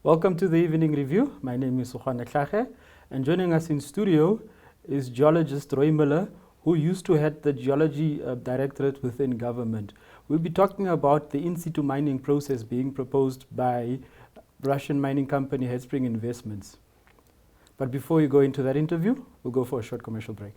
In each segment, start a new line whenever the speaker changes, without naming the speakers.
Welcome to the Evening Review. My name is Sukhana Tlhache, and joining us in studio is geologist Roy Miller, who used to head the geology directorate within government. We'll be talking about the in-situ mining process being proposed by Russian mining company Headspring Investments. But before we go into that interview, we'll go for a short commercial break.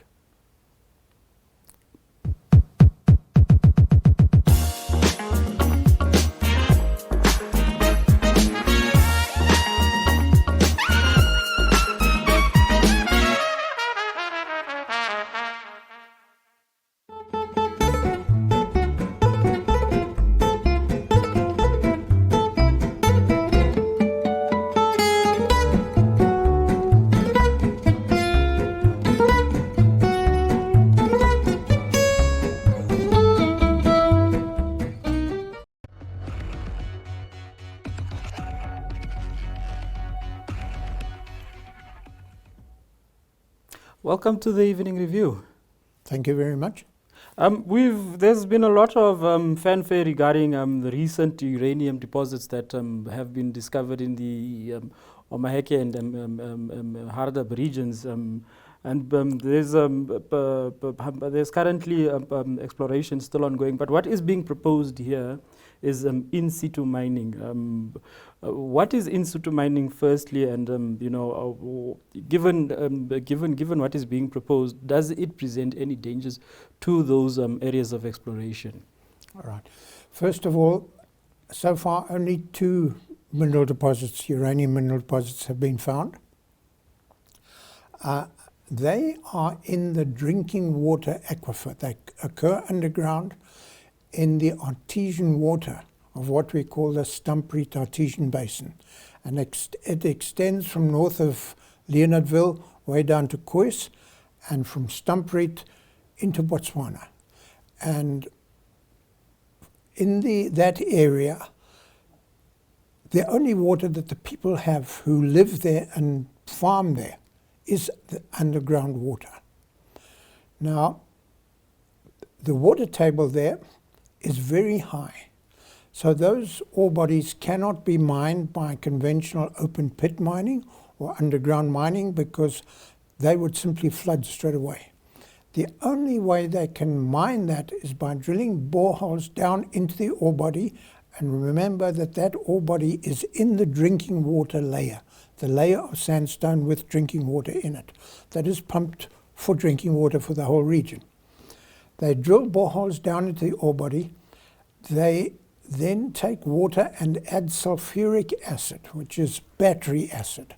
Welcome to the Evening Review.
Thank you very much.
There's been a lot of fanfare regarding the recent uranium deposits that have been discovered in the Omaheke and Hardap regions. There's currently exploration still ongoing. But what is being proposed here is in-situ mining. What is in-situ mining, firstly, and given what is being proposed, does it present any dangers to those areas of exploration?
All right. First of all, so far only 2 mineral deposits, uranium mineral deposits, have been found. They are in the drinking water aquifer. They occur underground in the artesian water of what we call the Stampriet artesian basin. And it extends from north of Leonardville way down to Kois, and from Stampriet into Botswana. And in that area, the only water that the people have who live there and farm there is the underground water. Now, the water table there is very high. So those ore bodies cannot be mined by conventional open pit mining or underground mining, because they would simply flood straight away. The only way they can mine that is by drilling boreholes down into the ore body. And remember that ore body is in the drinking water layer, the layer of sandstone with drinking water in it, that is pumped for drinking water for the whole region. They drill boreholes down into the ore body. They then take water and add sulfuric acid, which is battery acid,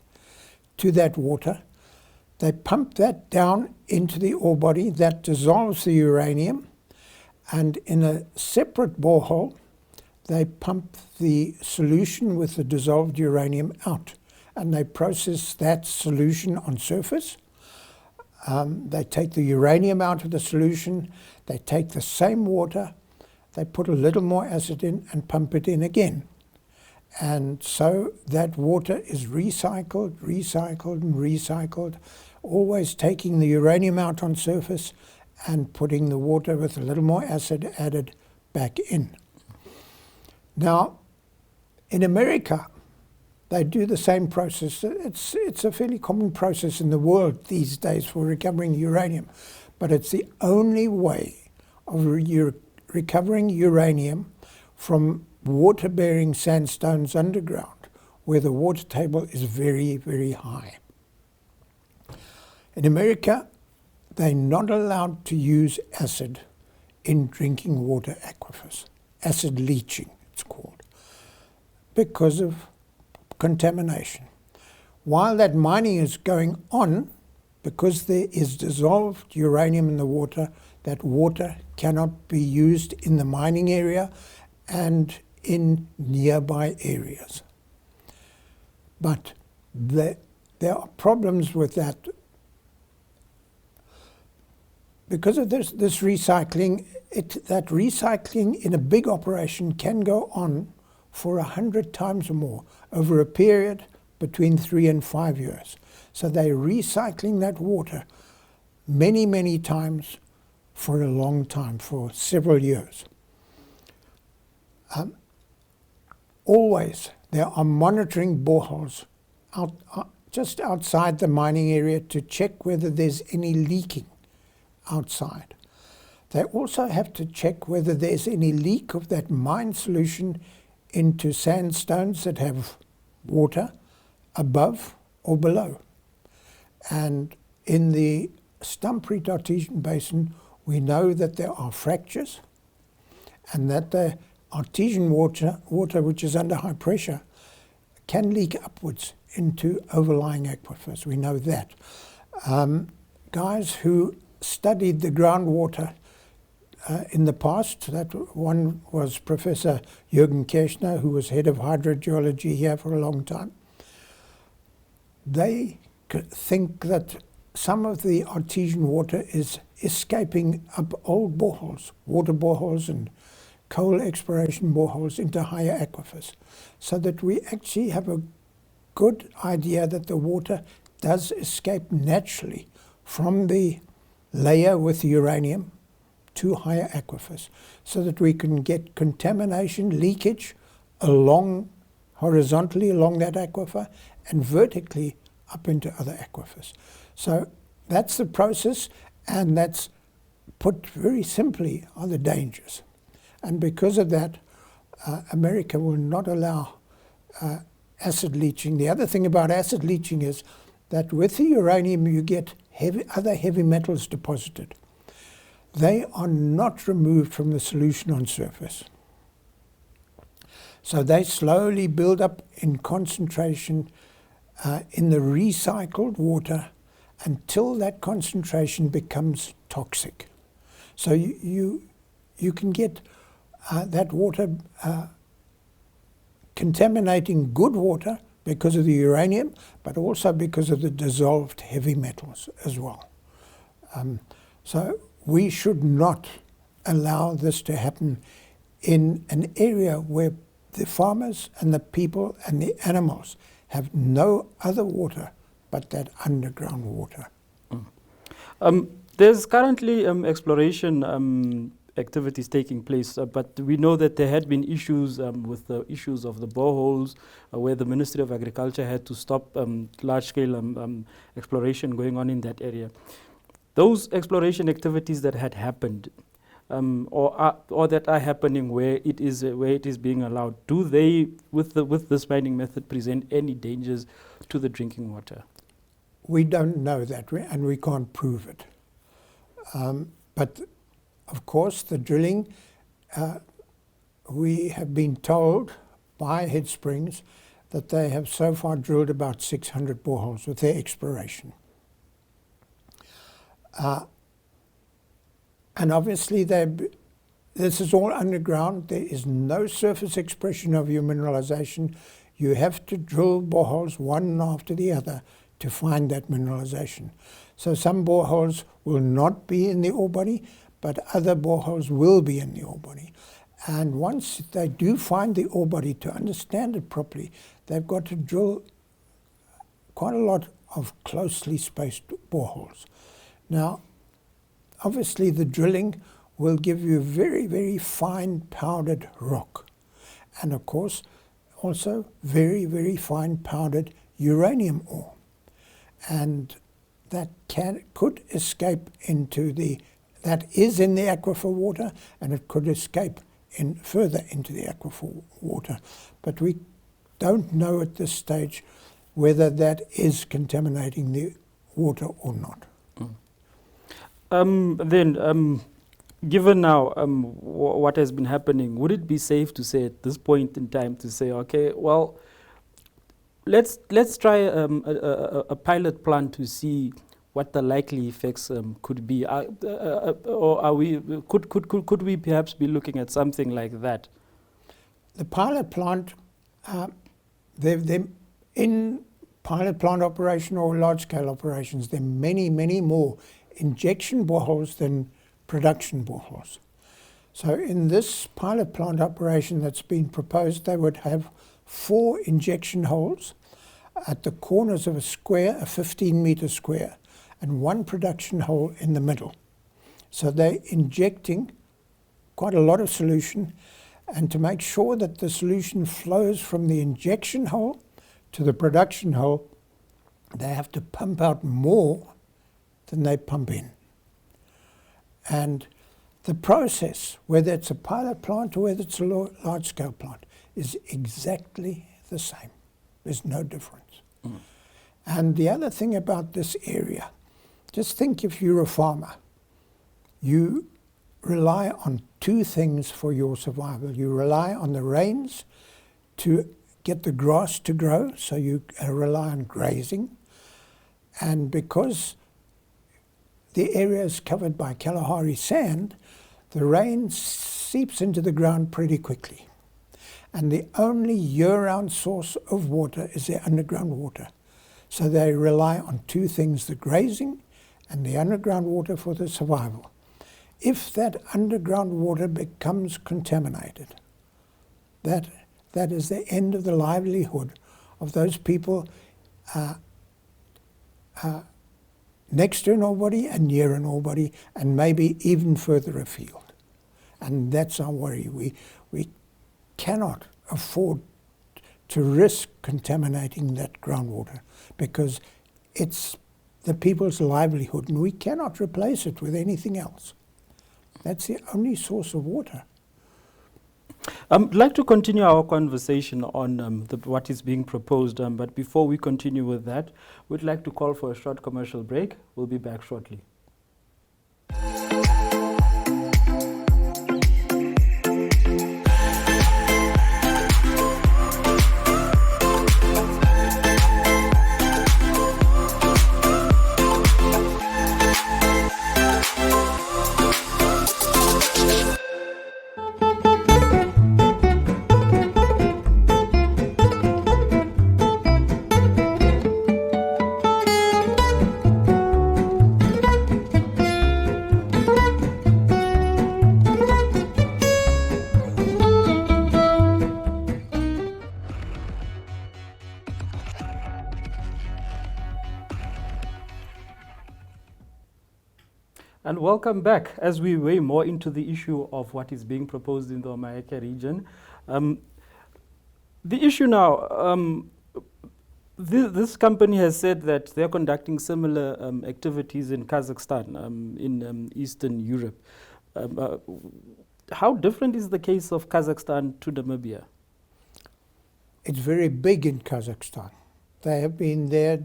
to that water. They pump that down into the ore body. That dissolves the uranium, and in a separate borehole, they pump the solution with the dissolved uranium out, and they process that solution on surface. They take the uranium out of the solution. They take the same water, they put a little more acid in and pump it in again. And so that water is recycled, and recycled, always taking the uranium out on surface and putting the water with a little more acid added back in. Now, in America, they do the same process. It's a fairly common process in the world these days for recovering uranium, but it's the only way of recovering uranium from water-bearing sandstones underground, where the water table is very, very high. In America, they're not allowed to use acid in drinking water aquifers. Acid leaching, it's called, because of contamination. While that mining is going on, because there is dissolved uranium in the water, that water cannot be used in the mining area and in nearby areas. But there are problems with that. Because of this recycling, that recycling in a big operation can go on for 100 times or more over a period between 3 and 5 years. So they're recycling that water many, many times for a long time, for several years. Always they are monitoring boreholes just outside the mining area to check whether there's any leaking outside. They also have to check whether there's any leak of that mine solution into sandstones that have water above or below. And in the Stampriet artesian basin, we know that there are fractures and that the artesian water which is under high pressure can leak upwards into overlying aquifers. We know that. Guys who studied the groundwater in the past, that one was Professor Jürgen Kirchner, who was head of hydrogeology here for a long time. They think that some of the artesian water is escaping up old boreholes, water boreholes and coal exploration boreholes into higher aquifers, so that we actually have a good idea that the water does escape naturally from the layer with uranium to higher aquifers, so that we can get contamination, leakage horizontally along that aquifer and vertically up into other aquifers. So that's the process, and that's, put very simply, are the dangers. And because of that, America will not allow acid leaching. The other thing about acid leaching is that with the uranium you get other heavy metals deposited. They are not removed from the solution on surface. So they slowly build up in concentration in the recycled water until that concentration becomes toxic. So you can get that water contaminating good water because of the uranium, but also because of the dissolved heavy metals as well. So we should not allow this to happen in an area where the farmers and the people and the animals have no other water but that underground water.
There's currently exploration activities taking place, but we know that there had been issues with the issues of the boreholes, where the Ministry of Agriculture had to stop large-scale exploration going on in that area. Those exploration activities that had happened, or that are happening where it is being allowed, do they, with this mining method, present any dangers to the drinking water?
We don't know that, and we can't prove it. But of course, the drilling, we have been told by Headsprings that they have so far drilled about 600 boreholes with their exploration. And obviously, this is all underground. There is no surface expression of your mineralization. You have to drill boreholes one after the other to find that mineralization. So some boreholes will not be in the ore body, but other boreholes will be in the ore body. And once they do find the ore body, to understand it properly, they've got to drill quite a lot of closely spaced boreholes. Now, obviously the drilling will give you very, very fine powdered rock. And of course, also very, very fine powdered uranium ore. And that could escape into that is in the aquifer water, and it could escape further into the aquifer water. But we don't know at this stage whether that is contaminating the water or not. Given now what has been happening, would it be safe to say at this point in time to say, okay, well, let's try a pilot plant to see what the likely effects could be, or could we perhaps be looking at something like that? The pilot plant, in pilot plant operation or large-scale operations, there are many, many more injection boreholes than production boreholes. So in this pilot plant operation that's been proposed, they would have 4 injection holes at the corners of a square, a 15-meter square, and 1 production hole in the middle. So they're injecting quite a lot of solution. and to make sure that the solution flows from the injection hole to the production hole, they have to pump out more than they pump in. And the process, whether it's a pilot plant or whether it's a large-scale plant, is exactly the same. There's no difference. And the other thing about this area, just think if you're a farmer, you rely on two things for your survival. You rely on the rains to get the grass to grow, so you rely on grazing. And because the area is covered by Kalahari sand, the rain seeps into the ground pretty quickly. And the only year-round source of water is their underground water. So they rely on two things, the grazing and the underground water for the survival. If that underground water becomes contaminated, that is the end of the livelihood of those people next to an ore body and near an ore body, and maybe even further afield. And that's our worry. We cannot afford to risk contaminating that groundwater because it's the people's livelihood, and we cannot replace it with anything else. That's the only source of water.
I'd like to continue our conversation on what is being proposed, but before we continue with that, we'd like to call for a short commercial break. We'll be back shortly. And welcome back as we weigh more into the issue of what is being proposed in the Omaheke region. The issue now, this company has said that they're conducting similar activities in Kazakhstan, in Eastern Europe. How different is the case of Kazakhstan to Namibia?
It's very big in Kazakhstan. They have been there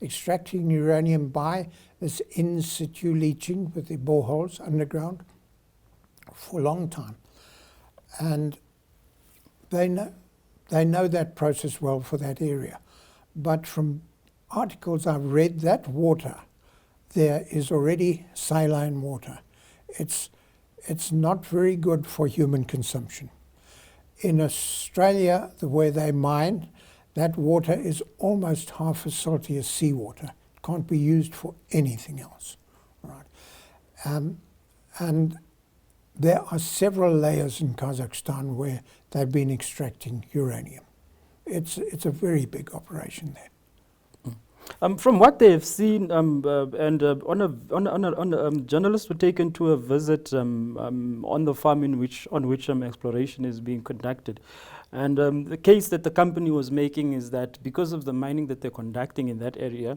extracting uranium by this in-situ leaching with the boreholes underground for a long time. And they know that process well for that area. But from articles I've read, that water there is already saline water. It's not very good for human consumption. In Australia, the way they mine, that water is almost half as salty as seawater. It can't be used for anything else. Right? And there are several layers in Kazakhstan where they've been extracting uranium. It's a very big operation there.
From what they have seen, journalists were taken to a visit on the farm on which exploration is being conducted. And the case that the company was making is that because of the mining that they're conducting in that area,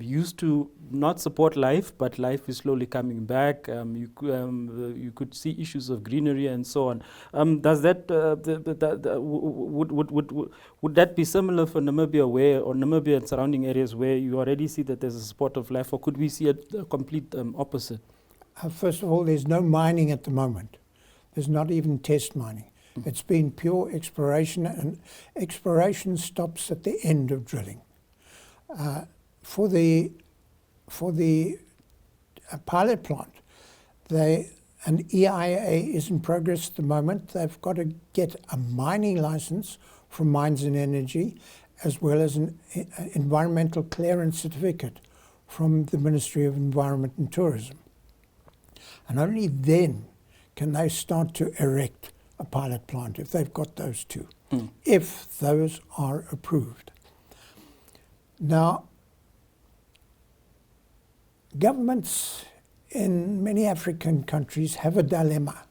used to not support life, but life is slowly coming back. You could see issues of greenery and so on. Does that would that be similar for Namibia, or Namibia and surrounding areas where you already see that there's a support of life, or could we see a complete opposite?
First of all, there's no mining at the moment. There's not even test mining. It's been pure exploration, and exploration stops at the end of drilling. For the pilot plant, an EIA is in progress at the moment. They've got to get a mining license from Mines and Energy, as well as an environmental clearance certificate from the Ministry of Environment and Tourism. And only then can they start to erect a pilot plant, if they've got those two, if those are approved. Now, governments in many African countries have a dilemma.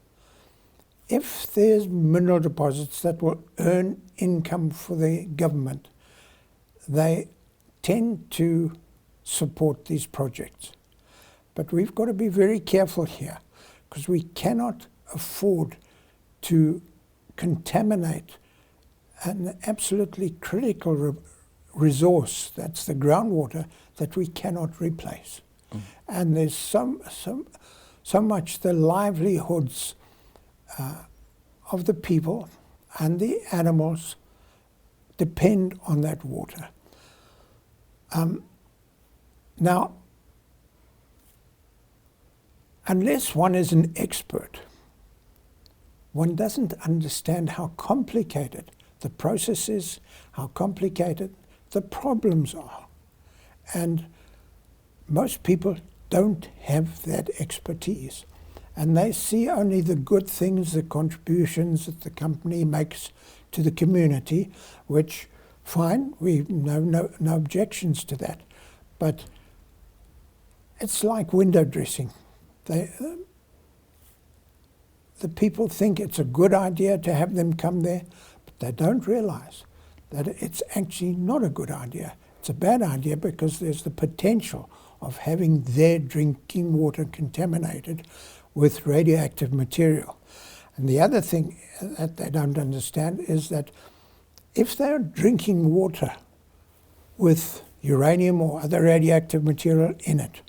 if there's mineral deposits that will earn income for the government, they tend to support these projects. But we've got to be very careful here, because we cannot afford to contaminate an absolutely critical resource, that's the groundwater, that we cannot replace. And there's so much the livelihoods of the people and the animals depend on that water. Now, unless one is an expert, one doesn't understand how complicated the process is, how complicated the problems are. And most people don't have that expertise. And they see only the good things, the contributions that the company makes to the community, which, fine, we no objections to that. But it's like window dressing. The people think it's a good idea to have them come there, but they don't realize that it's actually not a good idea. It's a bad idea because there's the potential of having their drinking water contaminated with radioactive material. And the other thing that they don't understand is that if they're drinking water with uranium or other radioactive material in it,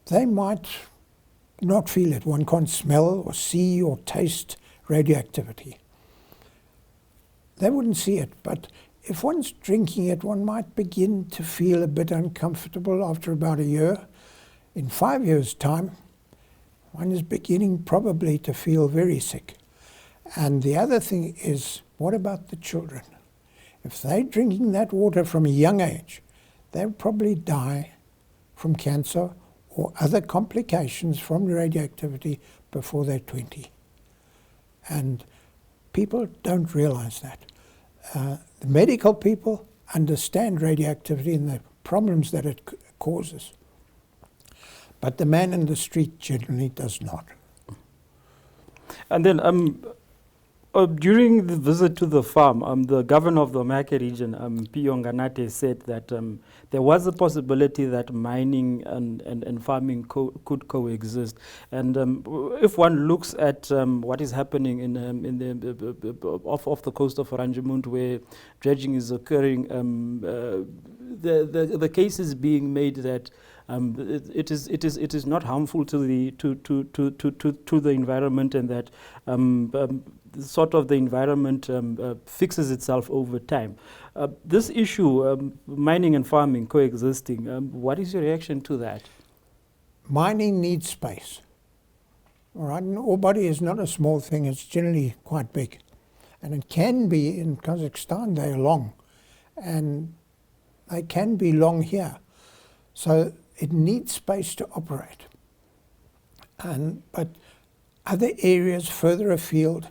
they might not feel it. One can't smell or see or taste radioactivity. They wouldn't see it, but if one's drinking it, one might begin to feel a bit uncomfortable after about a year. In 5 years' time, one is beginning probably to feel very sick. And the other thing is, what about the children? If they're drinking that water from a young age, they'll probably die from cancer or other complications from radioactivity before they're 20. And people don't realize that. The medical people understand radioactivity and the problems that it causes. But the man in the street generally does not.
And then during the visit to the farm, the governor of the Omake region, Piyonganate, said that there was a possibility that mining and farming could coexist. And if one looks at what is happening in the off the coast of Ranjemund, where dredging is occurring, the case is being made that it is not harmful to the environment, and that sort of the environment fixes itself over time. This issue, mining and farming coexisting, what is your reaction to that?
Mining needs space. All right, an ore body is not a small thing, it's generally quite big. And it can be, in Kazakhstan, they're long. And they can be long here. So it needs space to operate. But other areas further afield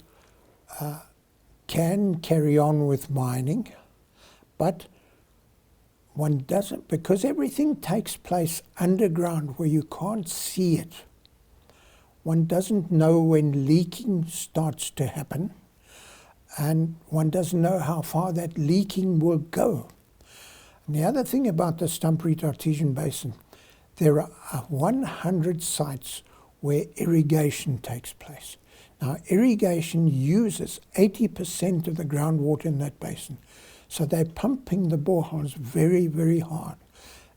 can carry on with mining, but one doesn't, because everything takes place underground where you can't see it. One doesn't know when leaking starts to happen, and one doesn't know how far that leaking will go. And the other thing about the Stampriet Artesian Basin, there are 100 sites where irrigation takes place. Now, irrigation uses 80% of the groundwater in that basin. So they're pumping the boreholes very, very hard.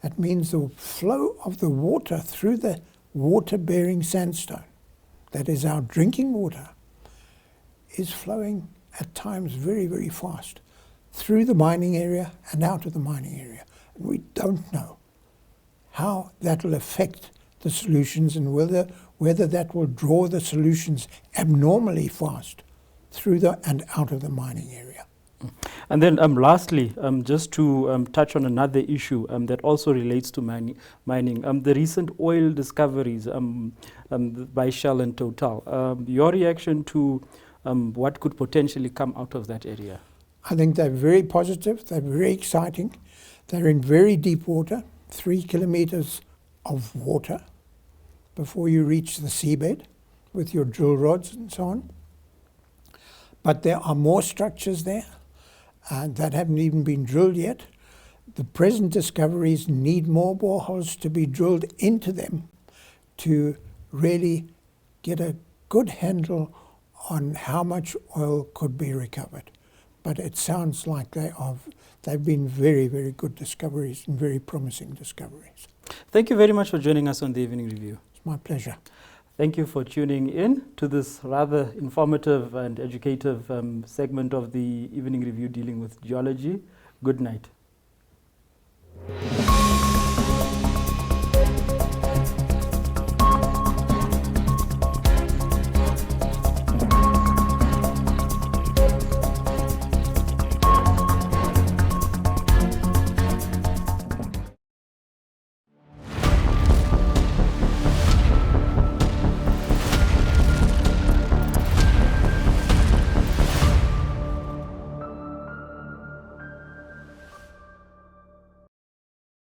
That means the flow of the water through the water-bearing sandstone, that is our drinking water, is flowing at times very, very fast through the mining area and out of the mining area. And we don't know how that will affect the solutions and whether that will draw the solutions abnormally fast through and out of the mining area.
And then lastly, just to touch on another issue that also relates to mining, the recent oil discoveries by Shell and Total. Your reaction to what could potentially come out of that area?
I think they're very positive, they're very exciting. They're in very deep water, 3 kilometers of water before you reach the seabed with your drill rods and so on. But there are more structures there that haven't even been drilled yet. The present discoveries need more boreholes to be drilled into them to really get a good handle on how much oil could be recovered. But it sounds like they've been very, very good discoveries and very promising discoveries.
Thank you very much for joining us on the Evening Review.
It's my pleasure.
Thank you for tuning in to this rather informative and educative segment of the Evening Review dealing with geology. Good night.